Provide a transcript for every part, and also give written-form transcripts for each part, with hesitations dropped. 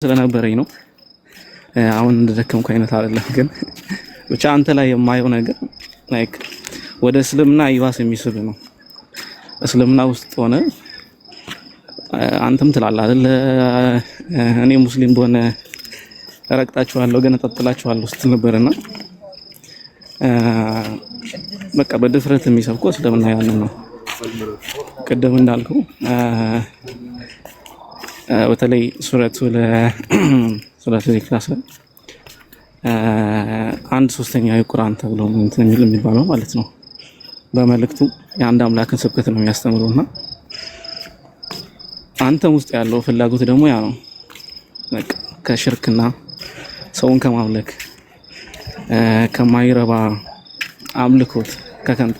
ስለነበረኝ ነው። አሁን እንደደከምኩ አይነት አይደለም፣ ግን ብቻ አንተ ላይ የማየው ነገር ላይክ ወደ እስልምና ይባስ የሚስብ ነው። እስልምና ውስጥ ሆነ አንተም ትላለህ አይደል እኔ ሙስሊም በሆነ ረግጣችኋለሁ ግን ተጥላችኋለሁ ስትል ነበርና በቃ በድፍረት የሚሰብከው እስልምና ያንን ነው። ቀደም እንዳልከው በተለይ ሱረቱል ኢኽላስ አንድ ሶስተኛ የቁርአን ተብሎ እንትን የሚባለው ማለት ነው። በመልእክቱ የአንድ አምላክን ስብከት ነው የሚያስተምረውና አንተም ውስጥ ያለው ፍላጎት ደግሞ ያ ነው። በቃ ከሽርክና ሰውን ከማምለክ ከማይረባ አምልኮት ከከንቱ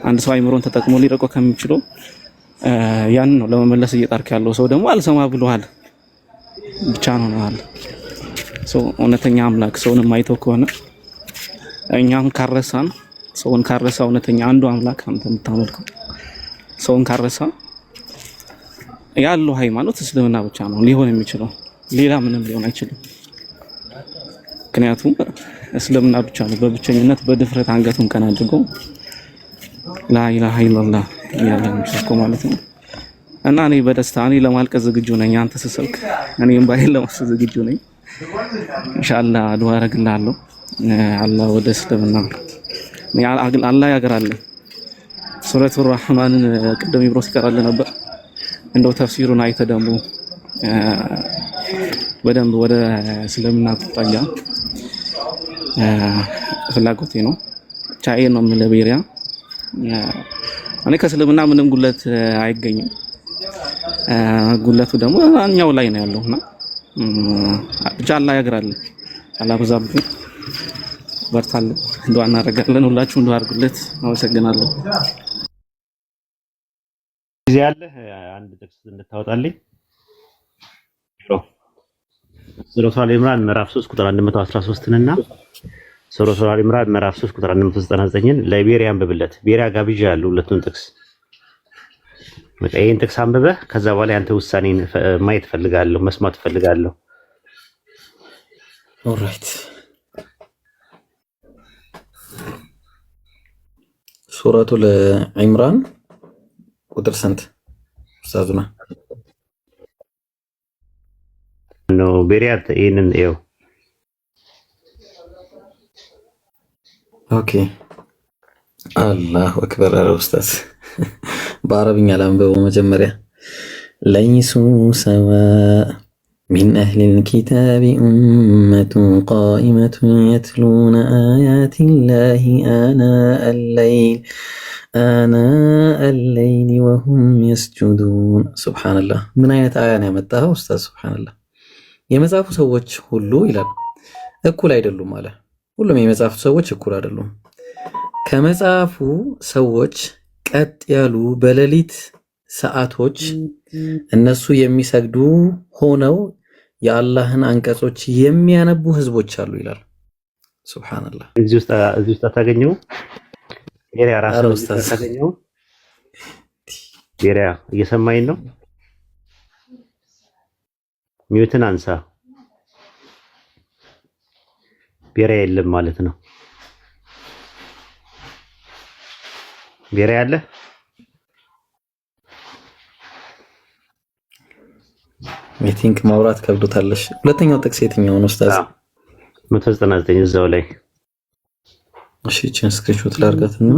አንድ ሰው አይምሮን ተጠቅሞ ሊረቆ ከሚችለው ያን ነው ለመመለስ እየጣርክ ያለው። ሰው ደግሞ አልሰማ ብሎሃል ብቻ ነው ማለት ሰው እውነተኛ አምላክ ሰውን የማይተው ከሆነ እኛም ካረሳን ሰውን ካረሳ እውነተኛ አንዱ አምላክ አንተ የምታመልከው ሰውን ካረሳ ያለው ሃይማኖት እስልምና ብቻ ነው ሊሆን የሚችለው፣ ሌላ ምንም ሊሆን አይችልም። ምክንያቱም እስልምና ብቻ ነው በብቸኝነት በድፍረት አንገቱን ቀና አድርጎ ላኢላሃ ኢላላህ ያለ የሚሰብከው ማለት ነው። እና እኔ በደስታ እኔ ለማልቀስ ዝግጁ ነኝ። አንተ ስትሰብክ እኔም ባይል ለማልቀስ ዝግጁ ነኝ። ኢንሻአላህ ዱዓ አደርግልሃለሁ። አላህ ወደ እስልምና አላህ ያገራልን። ሱረቱ ራህማንን ቅድም ይብሮ ሲቀራል ነበር። እንደው ተፍሲሩን አይተህ ደግሞ በደንብ ወደ እስልምና ተጣያ ፍላጎቴ ነው። ቻዬ ነው ለቤሪያ እኔ ከእስልምና ምንም ጉለት አይገኝም። ጉለቱ ደግሞ እኛው ላይ ነው ያለውና ብቻ አላህ ያግራልን። አላህ በዛብህ በርታልን። ዱዓ እናደርጋለን። ሁላችሁም ዱዓ አድርጉለት። አመሰግናለሁ። ጊዜ ያለ አንድ ጥቅስ እንድታወጣልኝ ሱረቱ አሊ ኢምራን ምዕራፍ 3 ቁጥር 113 እና ሱረቱ አሊ ኢምራን ምዕራፍ 3 ቁጥር 199ን ለቤሪያ አንብብለት። ቤሪያ ጋብዣ ያለው ሁለቱን ጥቅስ በቃ ይሄን ጥቅስ አንብበህ ከዛ በኋላ ያንተ ውሳኔን ማየት ፈልጋለሁ፣ መስማት ፈልጋለሁ። ኦልራይት ሱረቱ ኢምራን ቁጥር ስንት ኡስታዙና ነው? ቤሪያ ይሄንን ይኸው። ኦኬ አላሁ አክበር። ኧረ ኡስታዝ በአረብኛ ላንብበው መጀመሪያ። ለይሱ ሰዋ ሚን አህሊል ኪታቢ ኡመቱን ቃኢመቱን የትሉነ አያቲላሂ آناء الليل وهم يسجدون ሱብሃንአላህ። ምን አይነት አያ ነው ያመጣኸው ኡስታዝ? ሱብሃንአላህ። የመጽሐፉ ሰዎች ሁሉ ይላል እኩል አይደሉም አለ። ሁሉም የመጽሐፉ ሰዎች እኩል አይደሉም። ከመጽሐፉ ሰዎች ቀጥ ያሉ በሌሊት ሰዓቶች እነሱ የሚሰግዱ ሆነው የአላህን አንቀጾች የሚያነቡ ህዝቦች አሉ ይላል። ሱብሃንአላህ። እዚህ ውስጥ ታገኘው ቤሪያ ራሱ ታገኘው። ቤሪያ እየሰማኝ ነው? ሚውትን አንሳ። ቤሪያ የለም ማለት ነው። ቤሪያ አለ? ቲንክ ማውራት ከብዶታለሽ። ሁለተኛው ጥቅስ የትኛው ነው ኡስታዝ? 199 እዛው ላይ። እሺ እቺን ስክሪንሾት ላድርጋትና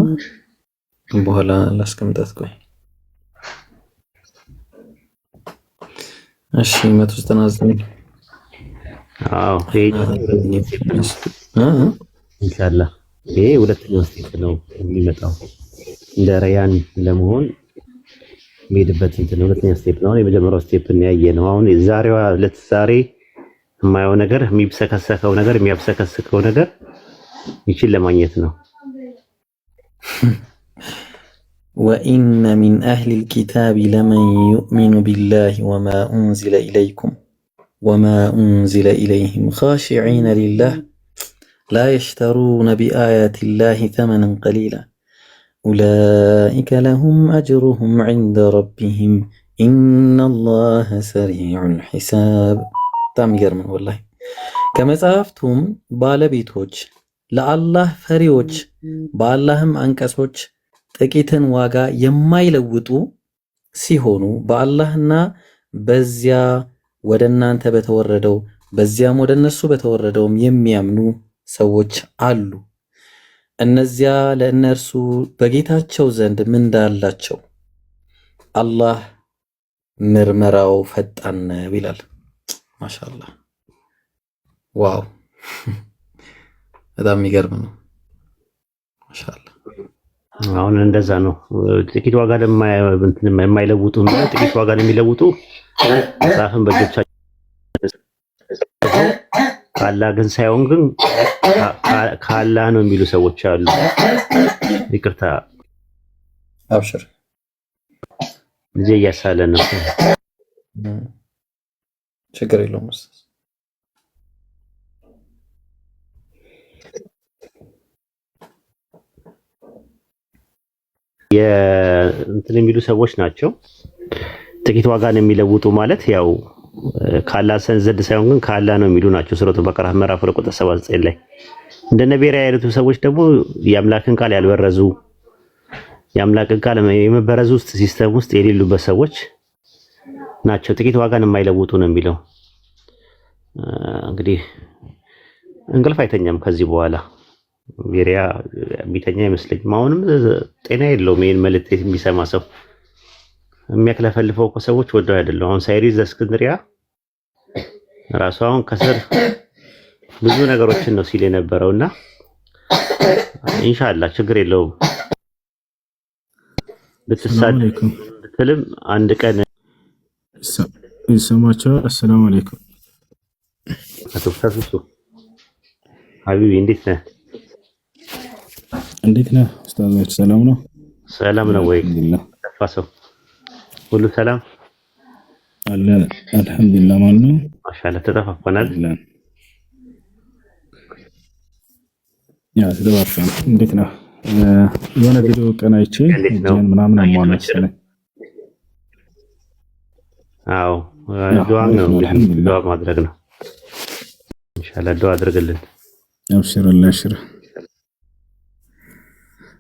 በኋላ ላስቀምጣት። ቆይ እሺ 199 አዎ ኢንሻአላህ ይሄ ሁለተኛው ስቴፕ ነው የሚመጣው። እንደ ረያን ለመሆን የሚሄድበት እንትን ሁለተኛው ስቴፕ ነው። የመጀመሪያው ስቴፕ ያየ ነው። አሁን ዛሬዋ ለዛሬ የማየው ነገር የሚብሰከሰከው ነገር የሚያብሰከስከው ነገር ይችል ለማግኘት ነው። ወኢነ ሚን አህሊል ኪታቢ ለመን ዩእሚኑ ቢላሂ ወማ ኡንዚለ ኢለይኩም ወማ ኡንዚለ ኢለይሂም ኻሺዒነ ሊላህ ላ የሽተሩነ ቢአያቲላሂ ተመነን ቀሊላ ኡላኢከ ለሁም አጅሩሁም ዒንደ ረቢሂም ኢነላህ ሰሪዑል ሒሳብ በጣም ይገርም ነው ወላሂ። ከመጽሐፍቱም ባለቤቶች ለአላህ ፈሪዎች በአላህም አንቀጾች ጥቂትን ዋጋ የማይለውጡ ሲሆኑ በአላህና በዚያ ወደ እናንተ በተወረደው በዚያም ወደ እነሱ በተወረደውም የሚያምኑ ሰዎች አሉ። እነዚያ ለእነርሱ በጌታቸው ዘንድ ምንዳ አላቸው። አላህ ምርመራው ፈጣን ነው ይላል። ማሻአላህ ዋው በጣም የሚገርም ነው። ማሻአላህ አሁን እንደዛ ነው። ጥቂት ዋጋ የማይለውጡ ጥቂት ዋጋ የሚለውጡ መጽሐፍን በእጆቻቸው ካላህ ግን ሳይሆን ግን ካላህ ነው የሚሉ ሰዎች አሉ። ይቅርታ አብሽር ልጄ እያሳለ ነው። ችግር የለውም። እንትን የሚሉ ሰዎች ናቸው። ጥቂት ዋጋን የሚለውጡ ማለት ያው ካላህ ዘንድ ሳይሆን ግን ካላህ ነው የሚሉ ናቸው። ሱረቱ በቀራ ምዕራፍ 2 ቁጥር 79 ላይ እንደ ነቢያት አይነቱ ሰዎች ደግሞ የአምላክን ቃል ያልበረዙ የአምላክን ቃል የመበረዙ ውስጥ ሲስተም ውስጥ የሌሉበት ሰዎች ናቸው። ጥቂት ዋጋን የማይለውጡ ነው የሚለው። እንግዲህ እንቅልፍ አይተኛም ከዚህ በኋላ ቤሪያ ቢተኛ አይመስለኝም። አሁንም ጤና የለውም። ይሄን መልእክት የሚሰማ ሰው የሚያክለፈልፈው ሰዎች ወደው አይደለም። አሁን ሳይሪዝ እስክንድሪያ ራሱ አሁን ከስር ብዙ ነገሮችን ነው ሲል የነበረውና ኢንሻአላህ ችግር የለውም ብትልም አንድ ቀን ይሰማቸዋል። አሰላሙ አለይኩም አቶ ፈርሱ ሀቢቢ እንዴት ነህ? እንዴት ነህ ኡስታዞች? ሰላም ነው? ሰላም ነው ወይ? ተፋሰው ሁሉ ሰላም አለ አልሐምዱሊላህ። ማን ነው? ማሻአላህ ተጠፋፋናል። ያ ተጠፋፋን። እንዴት ነው? የሆነ ቪዲዮ ቀን አይቼ ምናምን አሟላ መሰለኝ። አዎ ዱዓ ነው ዱዓ ማድረግ ነው። ኢንሻአላህ ዱዓ አድርግልን። አብሽር አላሽር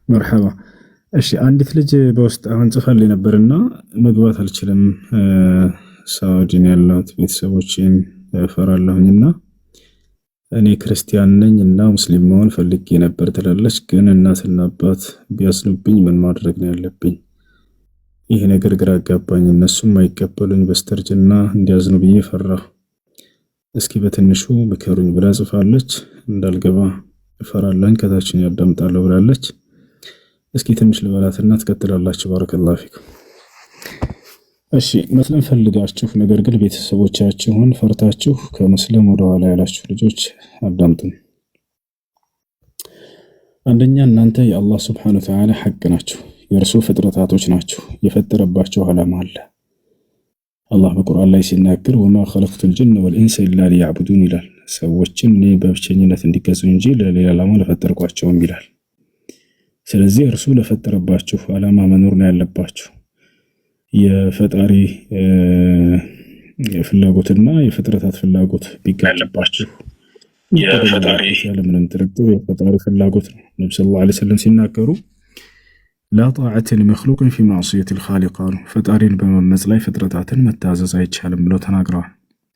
መርሐባ። እሺ አንዲት ልጅ በውስጥ አሁን ጽፋልኝ ነበርና መግባት አልችልም፣ ሳውዲን ያለሁት ቤተሰቦቼን እፈራለሁኝና እኔ ክርስቲያን ነኝ እና ሙስሊም መሆን ፈልጌ ነበር ትላለች። ግን እናትና አባት ቢያስኑብኝ ምን ማድረግ ነው ያለብኝ? ይሄ ነገር ግራ አጋባኝ። እነሱም አይቀበሉኝ፣ በስተርጅና እንዲያዝኑ ብዬ ፈራሁ። እስኪ በትንሹ ምከሩኝ ብላ ጽፋለች። እንዳልገባ እፈራለሁኝ፣ ከታችን ያዳምጣለሁ ብላለች። እስኪ ትንሽ ልበላትና ትቀጥላላችሁ። ባረከላሁ ፊኩም። እሺ መስለም ፈልጋችሁ ነገር ግን ቤተሰቦቻችሁን ፈርታችሁ ከመስለም ወደ ኋላ ያላችሁ ልጆች አዳምጡን። አንደኛ እናንተ የአላህ Subhanahu Wa Ta'ala ሐቅ ናችሁ፣ የእርሱ ፍጥረታቶች ናችሁ። የፈጠረባችሁ ዓላማ አለ። አላህ በቁርአን ላይ ሲናገር ወማ ኸለቅቱል ጅነ ወልኢንሰ ኢላ ሊያዕቡዱን ይላል። ሰዎችን እኔ በብቸኝነት እንዲገዙ እንጂ ለሌላ ዓላማ ለፈጠርኳቸውም ይላል። ስለዚህ እርሱ ለፈጠረባችሁ ዓላማ መኖር ነው ያለባችሁ። የፈጣሪ ፍላጎትና የፍጥረታት ፍላጎት ቢጋጭባችሁ ያለምንም ጥርጥር የፈጣሪ ፍላጎት ነው። ነብዩ ሰለላሁ ዐለይሂ ወሰለም ሲናገሩ ላ ጣዓተ ሊመኽሉቅን ፊ ማዕሲየቲል ኻሊቅ አሉ። ፈጣሪን በመመጽ ላይ ፍጥረታትን መታዘዝ አይቻልም ብለው ተናግረዋል።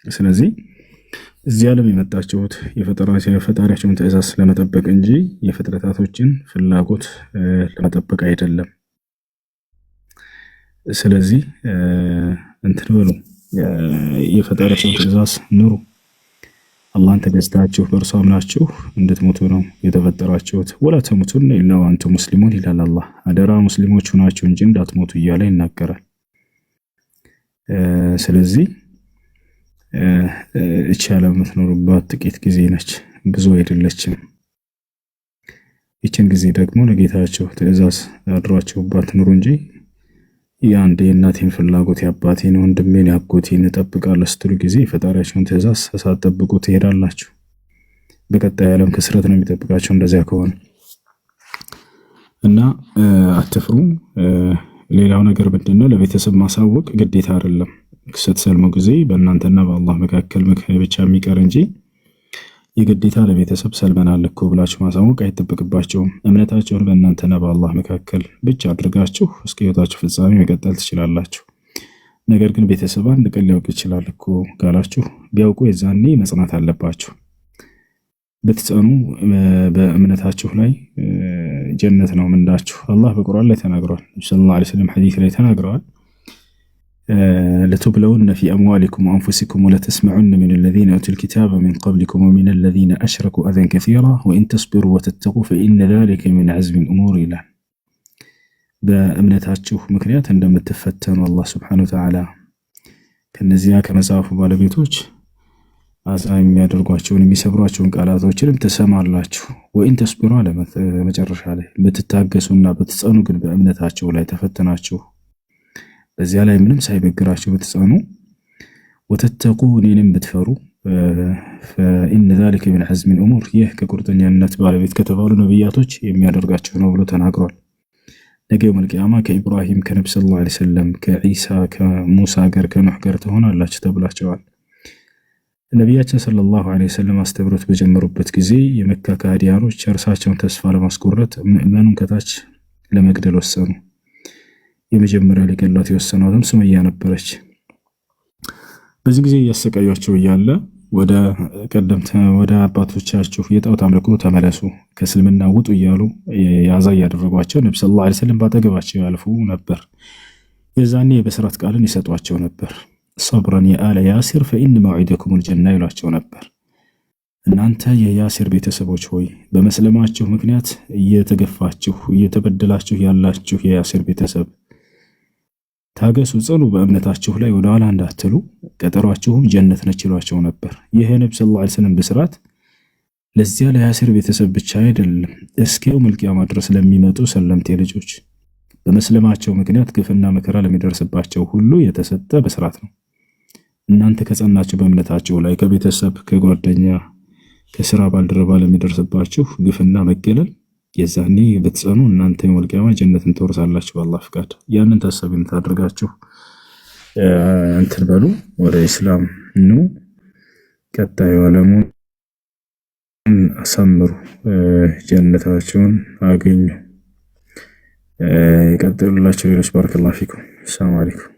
ስለዚህ እዚህ ዓለም የመጣችሁት የፈጣሪያቸውን ትእዛዝ ለመጠበቅ እንጂ የፍጥረታቶችን ፍላጎት ለመጠበቅ አይደለም። ስለዚህ እንትን በሉ፣ የፈጣሪያቸውን ትእዛዝ ኑሩ። አላህን ተገዝታችሁ በእርሱ አምናችሁ እንድትሞቱ ነው የተፈጠራችሁት። ወላ ተሙቱነ ኢላ ወአንቱም ሙስሊሙን ይላል አላህ። አደራ ሙስሊሞች ሆናችሁ እንጂ እንዳትሞቱ እያለ ይናገራል። ስለዚህ እቺ ዓለም የምትኖሩባት ጥቂት ጊዜ ነች፣ ብዙ አይደለችም። ይችን ጊዜ ደግሞ ለጌታችሁ ትእዛዝ አድሯችሁባት ኑሩ እንጂ የአንድ የእናቴን ፍላጎት የአባቴን ወንድሜን ያጎቴን እጠብቃለሁ ስትሉ ጊዜ የፈጣሪያችሁን ትእዛዝ ሳትጠብቁ ትሄዳላችሁ። በቀጣይ ዓለም ክስረት ነው የሚጠብቃቸው እንደዚያ ከሆነ እና አትፍሩ። ሌላው ነገር ምንድነው? ለቤተሰብ ማሳወቅ ግዴታ አይደለም። ስትሰልሙ ጊዜ በእናንተና በአላህ መካከል ብቻ የሚቀር እንጂ የግዴታ ለቤተሰብ ሰልመናል እኮ ብላችሁ ማሳወቅ አይጠበቅባቸውም። እምነታችሁን በእናንተና በአላህ መካከል ብቻ አድርጋችሁ እስከ ህይወታችሁ ፍጻሜ መቀጠል ትችላላችሁ። ነገር ግን ቤተሰብ አንድ ቀን ሊያውቅ ይችላል እኮ ካላችሁ ቢያውቁ የዛኔ መጽናት አለባችሁ። ብትጸኑ በእምነታችሁ ላይ ጀነት ነው ምንዳችሁ። አላህ በቁርአን ላይ ተናግሯል። ነብዩ ሰለላሁ ዐለይሂ ወሰለም ሐዲስ ላይ ተናግረዋል። ለቱብለውነ ፊ አምዋሊኩም ወአንፉሲኩም ወለተስመዑነ ሚነ ለዚነ ኡቱል ኪታበ ሚን ቀብሊኩም ወሚነ ለዚነ አሽረኩ አዘን ከሲራ ወኢን ተስቢሩ ወተተቁ ፈኢነ ዛሊከ ሚን ዐዝሚል ኡሙር ይላል። በእምነታችሁ ምክንያት እንደምትፈተኑ አላህ ሱብሓነሁ ወተዓላ ከነዚያ ከመጽሐፉ ባለቤቶች አዛ የሚያደርጓቸውን የሚሰብሯቸውን ቃላቶችንም ትሰማላችሁ። ወኢን ተስቢሩ አለ መጨረሻ ላይ ብትታገሱና ብትጸኑ ግን በእምነታችሁ ላይ ተፈተናችሁ በዚያ ላይ ምንም ሳይበግራችሁ ብትጸኑ ወተተቁ እኔንም ብትፈሩ ፈኢነ ዛሊከ ሚን ዐዝሚል ኡሙር ይህ ከቁርጠኛነት ባለቤት ከተባሉ ነቢያቶች የሚያደርጋቸው ነው ብሎ ተናግሯል። ነገ የውመል ቂያማ ከኢብራሂም ከነብዩ ሰለላሁ ዐለይሂ ወሰለም ከዒሳ ከሙሳ ጋር ከኑህ ጋር ትሆናላችሁ ተብላችኋል። ነቢያችን ሰለላሁ ዐለይሂ ወሰለም አስተምሮት በጀመሩበት ጊዜ የመካ ከሃዲያኖች እርሳቸውን ተስፋ ለማስቆረጥ ምዕመኑን ከታች ለመግደል ወሰኑ። የመጀመሪያ ሊገሏት የወሰኗትም ሱመያ ነበረች። በዚህ ጊዜ እያሰቃያቸው እያለ ወደ ቀደምት ወደ አባቶቻችሁ የጣዖት አምልኮ ተመለሱ፣ ከእስልምና ውጡ እያሉ ያዛ እያደረጓቸው ነብዩ ሰለላሁ ዐለይሂ ወሰለም ባጠገባቸው ያልፉ ነበር። የዛኔ የበስራት ቃልን ይሰጧቸው ነበር። ሰብረን የአለ ያሲር ፈኢን መውዒደኩሙል ጀና ይሏቸው ነበር። እናንተ የያሲር ቤተሰቦች ሆይ በመስለማችሁ ምክንያት እየተገፋችሁ እየተበደላችሁ ያላችሁ የያሲር ቤተሰብ ታገሱ፣ ጽኑ፣ በእምነታችሁ ላይ ወደ ኋላ እንዳትሉ፣ ቀጠሯችሁም ጀነት ነች ይሏቸው ነበር። ይህ የነብዩ ሰለላሁ ዐለይሂ ወሰለም ብስራት ለዚያ ለያሲር ቤተሰብ ብቻ አይደለም፣ እስከ የውመል ቂያማ ድረስ ለሚመጡ ሰለምቴ ልጆች በመስለማቸው ምክንያት ግፍና መከራ ለሚደርስባቸው ሁሉ የተሰጠ ብስራት ነው። እናንተ ከጸናችሁ በእምነታችሁ ላይ ከቤተሰብ ከጓደኛ ከስራ ባልደረባ ለሚደርስባችሁ ግፍና መገለል የዛኔ ብትጸኑ እናንተ የውመል ቂያማ ጀነትን ትወርሳላችሁ በአላህ ፍቃድ። ያንን ታሳቢነት አድርጋችሁ እንትን በሉ፣ ወደ ኢስላም ኑ፣ ቀጣዩ ዓለሙን አሳምሩ፣ ጀነታችሁን አገኙ። ይቀጥሉላችሁ ሌሎች። ባረከላሁ ፊኩም። ሰላም አለይኩም።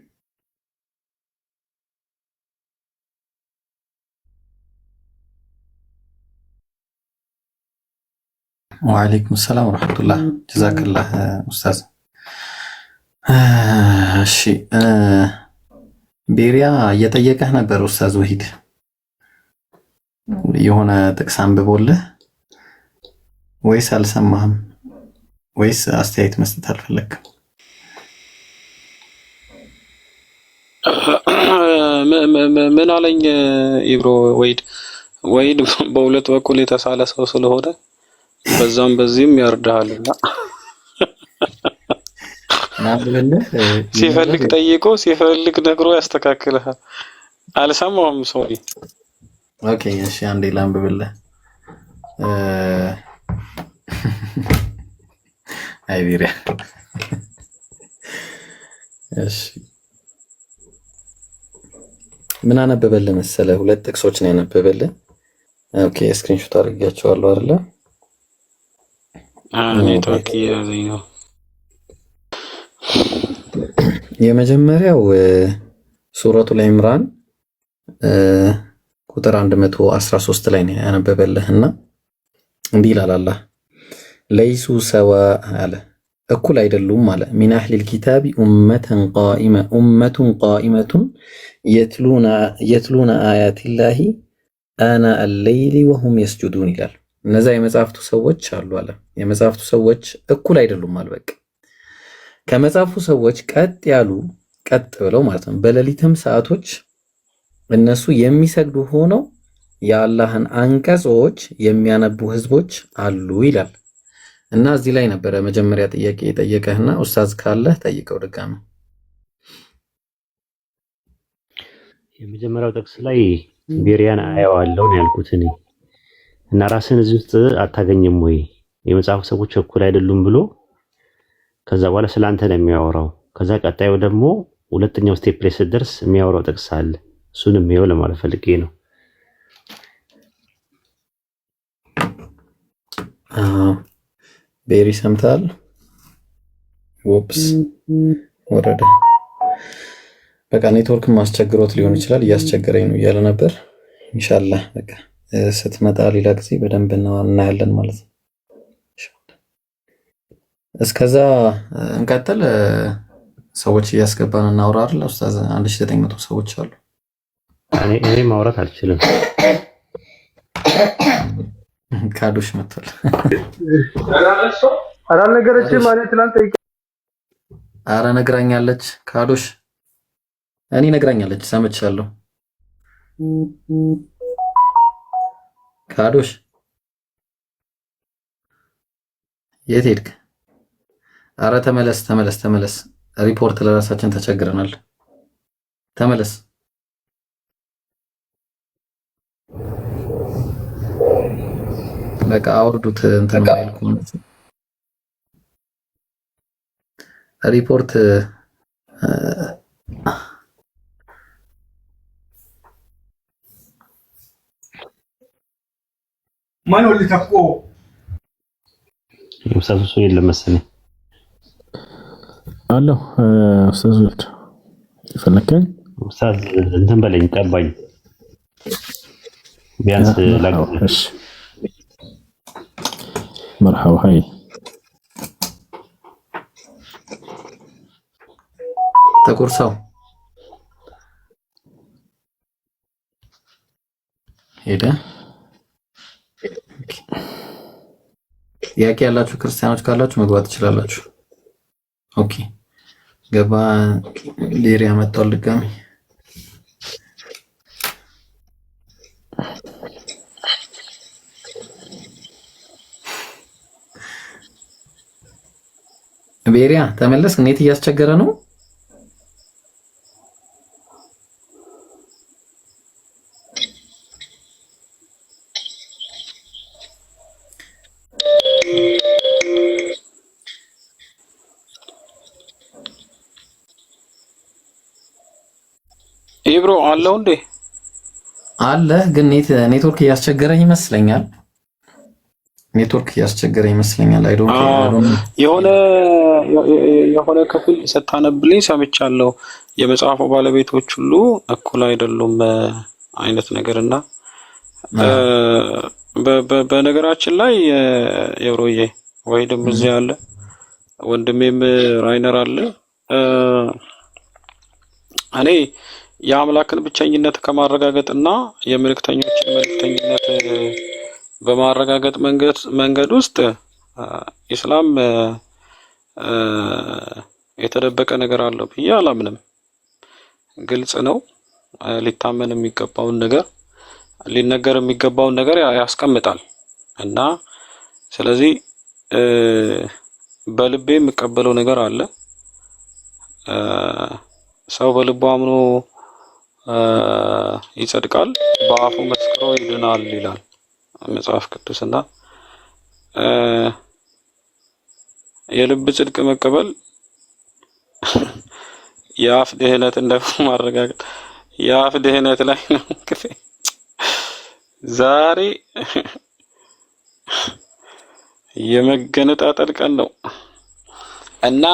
ወአለይኩም ሰላም ወራህመቱላህ። ጀዛከላህ ኡስታዝ። እሺ ቤሪያ እየጠየቀህ ነበር ኡስታዝ ወሂድ የሆነ ጥቅስ አንብቦልህ ወይስ አልሰማህም? ወይስ አስተያየት መስጠት አልፈለግም? ምን አለኝ ኢብሮ ወሂድ በሁለት በኩል የተሳለ ሰው ስለሆነ በዛም በዚህም ያርዳልና ሲፈልግ ጠይቆ ሲፈልግ ነግሮ ያስተካክልሃል። አልሰማውም ሶሪ። ኦኬ እሺ አንዴ ላንብብልህ። አይቢራ እሺ ምን አነበበልህ መሰለህ? ሁለት ጥቅሶች ነው ያነበበልህ። ኦኬ ስክሪንሾት አድርጌያቸዋለሁ አይደለ? ኔትወርክ እያዘኝ ነው። የመጀመሪያው ሱረቱል ኢምራን ቁጥር 113 ላይ ነው ያነበበልህና እንዲህ ይላል አላህ ለይሱ ሰዋ አለ እኩል አይደሉም አለ ሚን አህሊል ኪታቢ ኡመቱን ቃኢመቱን የትሉና አያቲላሂ አና አለይሊ ወሁም የስጁዱን ይላል። እነዛ የመጽሐፍቱ ሰዎች አሉ አለ የመጽሐፍቱ ሰዎች እኩል አይደሉም አለ። በቃ ከመጽሐፍቱ ሰዎች ቀጥ ብለው ማለት ነው በሌሊትም ሰዓቶች እነሱ የሚሰግዱ ሆነው የአላህን አንቀጾች የሚያነቡ ህዝቦች አሉ ይላል። እና እዚህ ላይ ነበረ መጀመሪያ ጥያቄ የጠየቀህና ኡስታዝ ካለህ ጠይቀው ድጋሚ። የመጀመሪያው ጥቅስ ላይ ቤሪያን አየዋለሁ ነው ያልኩት እኔ። እና ራስን እዚህ ውስጥ አታገኝም ወይ የመጽሐፉ ሰዎች እኩል አይደሉም ብሎ ከዛ በኋላ ስላንተ ነው የሚያወራው። ከዛ ቀጣዩ ደግሞ ሁለተኛው ስቴፕ ላይ ስትደርስ የሚያወራው ጥቅስ አለ። እሱንም ይኸው ለማለት ፈልጌ ነው። ቤሪ ሰምታል። ኦፕስ ወረደ። በቃ ኔትወርክም አስቸግሮት ሊሆን ይችላል። እያስቸገረኝ ነው እያለ ነበር። ኢንሻአላህ በቃ ስትመጣ ሌላ ጊዜ በደንብ እናያለን ማለት ነው። እስከዛ እንቀጥል። ሰዎች እያስገባን እናውራ አይደል ኡስታዝ? 1900 ሰዎች አሉ። እኔ ማውራት አልችልም። ካዶሽ መጥቷል። ኧረ ነገረችኝ ማለት ትላንት ኧረ ነግራኛለች። ካዶሽ እኔ ነግራኛለች፣ ሰምቻለሁ። ካዶሽ የት ሄድክ? ኧረ ተመለስ ተመለስ ተመለስ። ሪፖርት ለራሳችን ተቸግረናል። ተመለስ። በቃ አውርዱት። እንትን ማለት ሪፖርት ማን ወልተኮ ኡስታዝ የለም መሰለኝ አለው። ኡስታዝ ወልድ ፈለከኝ ኡስታዝ እንትን በለኝ ቀባኝ ቢያንስ ላግዝ። مرحبا هاي ጥቁር ሰው ሄደ። ጥያቄ ያላችሁ ክርስቲያኖች ካላችሁ መግባት ትችላላችሁ። ኦኬ ገባ። ሌሪያ መጥቷል ድጋሚ። ቤሪያ ተመለስ። ኔት እያስቸገረ ነው። ኢብሮ አለው እንዴ? አለ ግን ኔትወርክ እያስቸገረኝ ይመስለኛል። ኔትወርክ እያስቸገረ ይመስለኛል። አይ ዶንት የሆነ ክፍል ስታነብልኝ ሰምቻለሁ። የመጽሐፉ ባለቤቶች ሁሉ እኩል አይደሉም አይነት ነገርና በነገራችን ላይ የሮዬ ወይንም እዚህ አለ ወንድሜም ራይነር አለ። እኔ የአምላክን ብቸኝነት ከማረጋገጥና የመልእክተኞችን መልእክተኝነት በማረጋገጥ መንገድ ውስጥ ኢስላም የተደበቀ ነገር አለው ብዬ አላምንም። ግልጽ ነው። ሊታመን የሚገባውን ነገር ሊነገር የሚገባውን ነገር ያስቀምጣል እና ስለዚህ በልቤ የምቀበለው ነገር አለ። ሰው በልቡ አምኖ ይጸድቃል፣ በአፉ መስክሮ ይድናል ይላል መጽሐፍ ቅዱስና የልብ ጽድቅ መቀበል የአፍ ድህነት እንደማረጋገጥ የአፍ ድህነት ላይ ነው። ዛሬ የመገነጣጠል ቀን ነው እና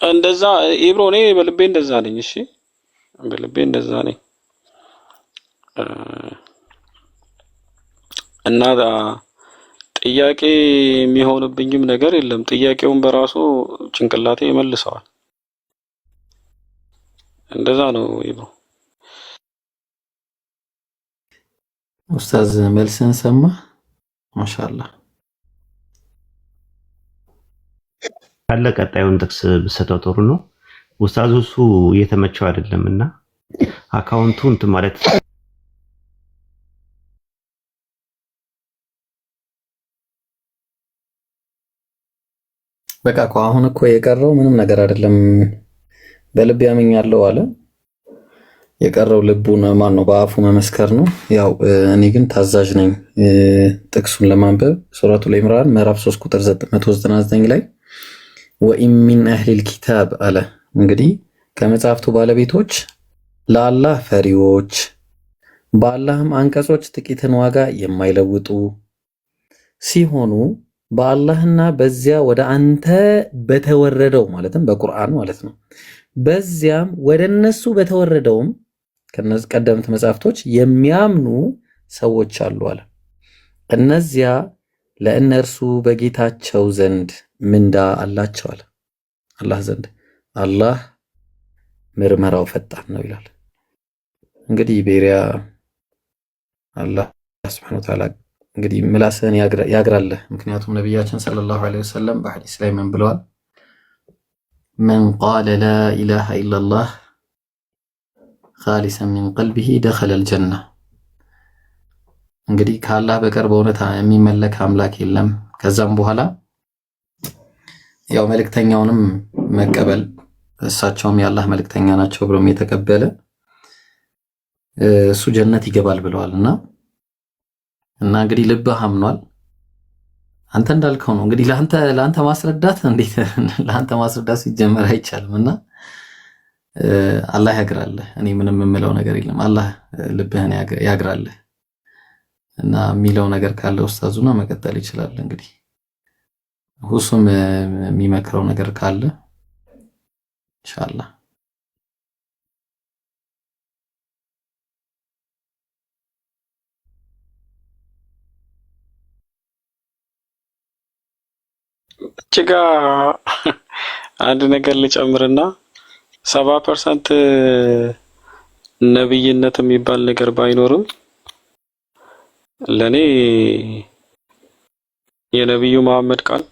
እንደዛ ኢብሮ እኔ በልቤ እንደዛ ነኝ። እሺ በልቤ እንደዛ ነኝ እና ጥያቄ የሚሆንብኝም ነገር የለም። ጥያቄውን በራሱ ጭንቅላቴ ይመልሰዋል። እንደዛ ነው ኢብሮ። ኡስታዝ መልስን ሰማ። ማሻአላህ ካለ ቀጣዩን ጥቅስ ብሰጠው ጥሩ ነው። ኡስታዙ እሱ እየተመቸው አይደለምና አካውንቱ እንትን ማለት በቃ አሁን እኮ የቀረው ምንም ነገር አይደለም። በልብ ያመኛለው አለ። የቀረው ልቡን ማን ነው በአፉ መመስከር ነው። ያው እኔ ግን ታዛዥ ነኝ። ጥቅሱን ለማንበብ ሱረቱል ኢምራን ምዕራፍ 3 ቁጥር 199 ላይ ወኢን ሚን አህሊል ኪታብ አለ። እንግዲህ ከመጽሐፍቱ ባለቤቶች ለአላህ ፈሪዎች በአላህም አንቀጾች ጥቂትን ዋጋ የማይለውጡ ሲሆኑ በአላህና በዚያ ወደ አንተ በተወረደው ማለትም በቁርአን ማለት ነው በዚያም ወደ እነሱ በተወረደውም ከነዚህ ቀደምት መጽሐፍቶች የሚያምኑ ሰዎች አሉ አለ። እነዚያ ለእነርሱ በጌታቸው ዘንድ ምንዳ አላቸው አለ። አላህ ዘንድ አላህ ምርመራው ፈጣን ነው ይላል። እንግዲህ ቤሪያ አላህ ሱብሓነሁ ወተዓላ እንግዲህ ምላስህን ያግራለህ። ምክንያቱም ነቢያችን ሰለላሁ ዐለይሂ ወሰለም በሐዲስ ላይ ምን ብለዋል? መን ቃለ ላ ኢላሃ ኢለላህ ኻሊሰን ሚን ቀልቢሂ ደኸለል ጀና። እንግዲህ ከአላህ በቀር በእውነት የሚመለክ አምላክ የለም። ከዛም በኋላ ያው መልእክተኛውንም መቀበል እሳቸውም የአላህ መልእክተኛ ናቸው ብሎም የተቀበለ እሱ ጀነት ይገባል ብለዋልና እና እንግዲህ ልብህ አምኗል። አንተ እንዳልከው ነው እንግዲህ ለአንተ ማስረዳት እንዴት ለአንተ ማስረዳት ሲጀመር አይቻልምና አላህ ያግራልህ። እኔ ምንም የምለው ነገር የለም። አላህ ልብህን ያግራልህ እና የሚለው ነገር ካለ ኡስታዙና መቀጠል ይችላል። እንግዲህ ሁሱም የሚመክረው ነገር ካለ ኢንሻአላህ እችጋ አንድ ነገር ልጨምርና 70% ነብይነት የሚባል ነገር ባይኖርም ለኔ የነብዩ መሐመድ ቃል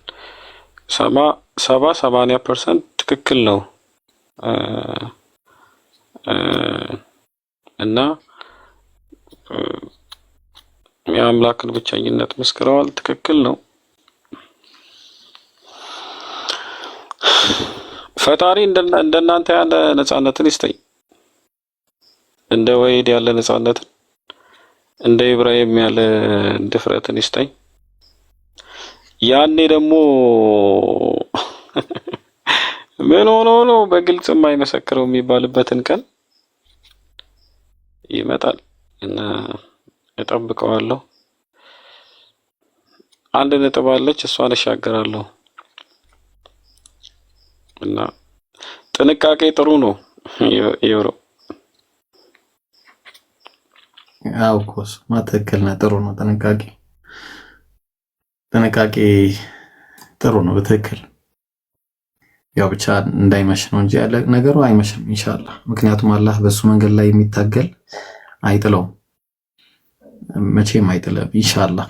80% ትክክል ነው እና የአምላክን ብቸኝነት መስክረዋል። ትክክል ነው። ፈጣሪ እንደናንተ ያለ ነፃነትን ይስጠኝ፣ እንደ ወይድ ያለ ነፃነትን፣ እንደ ኢብራሂም ያለ ድፍረትን ይስጠኝ። ያኔ ደግሞ ምን ሆኖ ነው በግልጽ የማይመሰክረው የሚባልበትን ቀን ይመጣል እና እጠብቀዋለሁ። አንድ ነጥብ አለች፣ እሷን እሻገራለሁ እና ጥንቃቄ ጥሩ ነው። ይወሮ ያው ኮስ ማተከል ነው። ጥሩ ነው። ጥንቃቄ ጥሩ ነው። በትክክል ያው ብቻ እንዳይመሽ ነው እንጂ ያለ ነገሩ አይመሽም ኢንሻአላህ። ምክንያቱም አላህ በሱ መንገድ ላይ የሚታገል አይጥለውም፣ መቼም አይጥለም ኢንሻአላህ።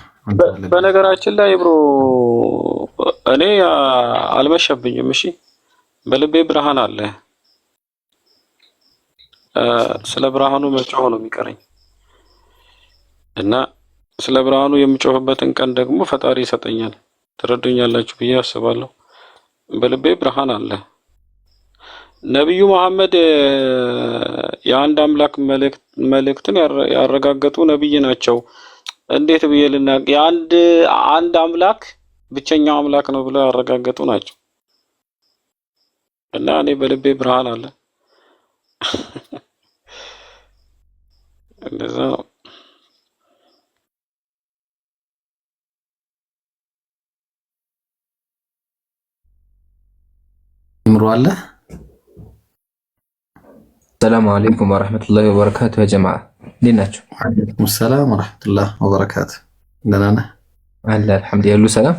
በነገራችን ላይ ብሮ እኔ አልመሸብኝም። እሺ በልቤ ብርሃን አለ። ስለ ብርሃኑ መጮህ ነው የሚቀረኝ እና ስለ ብርሃኑ የምጮህበትን ቀን ደግሞ ፈጣሪ ይሰጠኛል። ትረዱኛላችሁ ብዬ አስባለሁ። በልቤ ብርሃን አለ። ነብዩ መሐመድ የአንድ አምላክ መልእክትን ያረጋገጡ ነብይ ናቸው። እንዴት ብዬ ልናገር? የአንድ አምላክ ብቸኛው አምላክ ነው ብለው ያረጋገጡ ናቸው እና እኔ በልቤ ብርሃን አለ። እንደዛ ነው። ይምሩ አለ። ሰላም አለይኩም ወራህመቱላሂ ወበረካቱ። ያ ጀማዓ እንዴት ናችሁ? ወአለይኩም ሰላም ወራህመቱላሂ ወበረካቱ። ደህና ነህ? አለ አልሐምዱሊላህ። ሁሉ ሰላም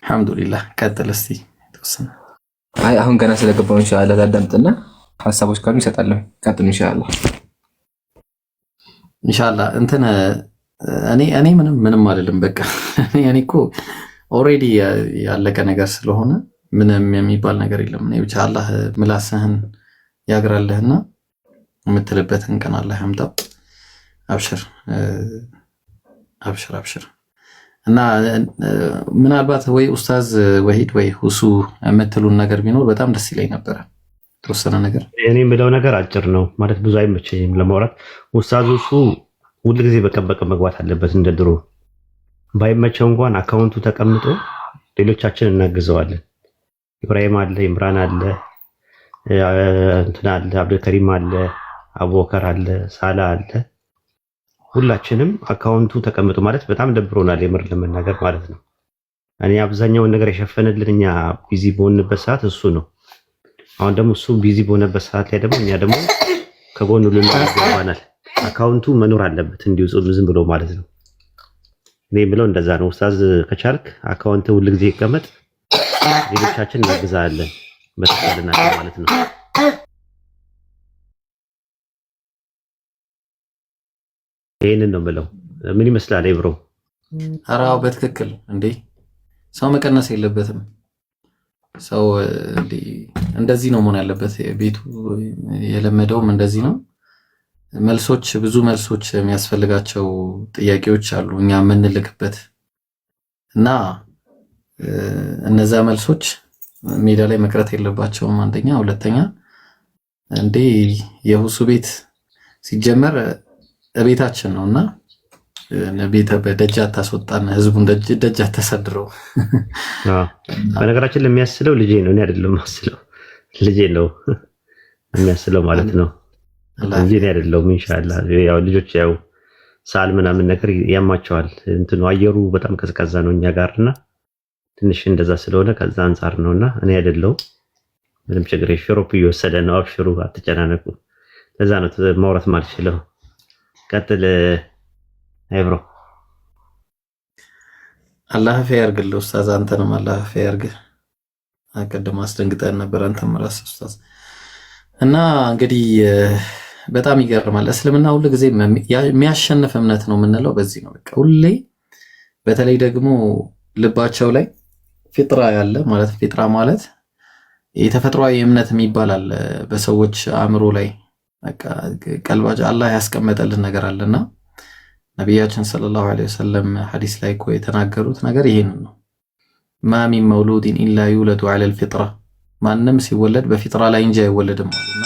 አልሐምዱሊላህ። ቀጥል እስቲ ተወሰነ። አይ አሁን ገና ስለገባው ኢንሻአላህ ታዳምጥና ሐሳቦች ካሉ ይሰጣለሁ። ቀጥሉ ኢንሻአላህ። ኢንሻአላህ እንትን እኔ ምንም አይደለም። በቃ እኔ እኮ ኦሬዲ ያለቀ ነገር ስለሆነ ምንም የሚባል ነገር የለም። እኔ ብቻ አላህ ምላስህን ያግራልህና የምትልበትን ቀን አላህ ያምጣው። አብሽር እና ምናልባት ወይ ኡስታዝ ወሂድ ወይ ሁሱ የምትሉን ነገር ቢኖር በጣም ደስ ይለኝ ነበረ። ተወሰነ ነገር እኔ የምለው ነገር አጭር ነው ማለት ብዙ አይመቸኝም ለማውራት። ኡስታዞቹ ሁልጊዜ በቀን መግባት አለበት እንደ ድሮ ባይመቸው እንኳን አካውንቱ ተቀምጦ ሌሎቻችን እናግዘዋለን። ኢብራሂም አለ፣ ኢምራን አለ፣ እንትና አለ፣ አብዱልከሪም አለ፣ አቡበከር አለ፣ ሳላ አለ። ሁላችንም አካውንቱ ተቀምጦ ማለት በጣም ደብሮናል፣ የምር ለመናገር ማለት ነው። እኔ አብዛኛውን ነገር የሸፈነልን እኛ ቢዚ በሆንበት ሰዓት እሱ ነው። አሁን ደግሞ እሱ ቢዚ በሆነበት ሰዓት ላይ ደግሞ እኛ ደግሞ ከጎኑ ልንገባናል። አካውንቱ መኖር አለበት እንዲሁ ዝም ብሎ ማለት ነው። እኔ ብለው እንደዛ ነው። ኡስታዝ ከቻልክ አካውንት ሁሉ ጊዜ ይቀመጥ፣ ሌሎቻችን እናግዛለን በተቀለና ማለት ነው። ይሄንን ነው ብለው ምን ይመስላል ብሮ? አራው በትክክል እንዴ ሰው መቀነስ የለበትም። ሰው እንደዚህ ነው መሆን ያለበት። ቤቱ የለመደውም እንደዚህ ነው። መልሶች ብዙ መልሶች የሚያስፈልጋቸው ጥያቄዎች አሉ እኛ የምንልክበት እና እነዛ መልሶች ሜዳ ላይ መቅረት የለባቸውም። አንደኛ፣ ሁለተኛ እንዴ የሁሱ ቤት ሲጀመር ቤታችን ነውና ቤተ በደጃ ታስወጣን ህዝቡን ደጃ ተሰድረው። በነገራችን ለሚያስለው ልጄ ነው፣ እኔ አይደለም ማስለው ልጄ ነው የሚያስለው ማለት ነው እንጂ እኔ አይደለሁም። ኢንሻአላህ ያው ልጆች ያው ሳል ምናምን ነገር ያማቸዋል። እንትኑ አየሩ በጣም ቀዝቃዛ ነው እኛ ጋርና ትንሽ እንደዛ ስለሆነ ከዛ አንፃር ነውና እኔ አይደለሁም። ምንም ችግር ሽሮፕ እየወሰደ ነው። አብሽሩ አትጨናነቁ። ለዛ ነው ማውራት ማልችለው። ቀጥል አይብሮ። አላህ ኸይር ያርግልህ ኡስታዝ፣ አንተንም አላህ ኸይር ያርግህ። አቀደም አስደንግጠን ነበር አንተም ራስ ኡስታዝ። እና እንግዲህ በጣም ይገርማል። እስልምና ሁሉ ጊዜ የሚያሸንፍ እምነት ነው የምንለው በዚህ ነው። በቃ ሁሌ በተለይ ደግሞ ልባቸው ላይ ፊጥራ ያለ ማለት ፊጥራ ማለት የተፈጥሯዊ እምነት የሚባል አለ በሰዎች አእምሮ ላይ በቃ ቀልባቸው አላህ ያስቀመጠልን ነገር አለና ነቢያችን ሰለላሁ ዐለይሂ ወሰለም ሐዲስ ላይ እኮ የተናገሩት ነገር ይሄንን ነው። ማ ሚን መውሉድን ኢላ ዩለዱ ዐለል ፊጥራ፣ ማንም ሲወለድ በፊጥራ ላይ እንጂ አይወለድም አሉና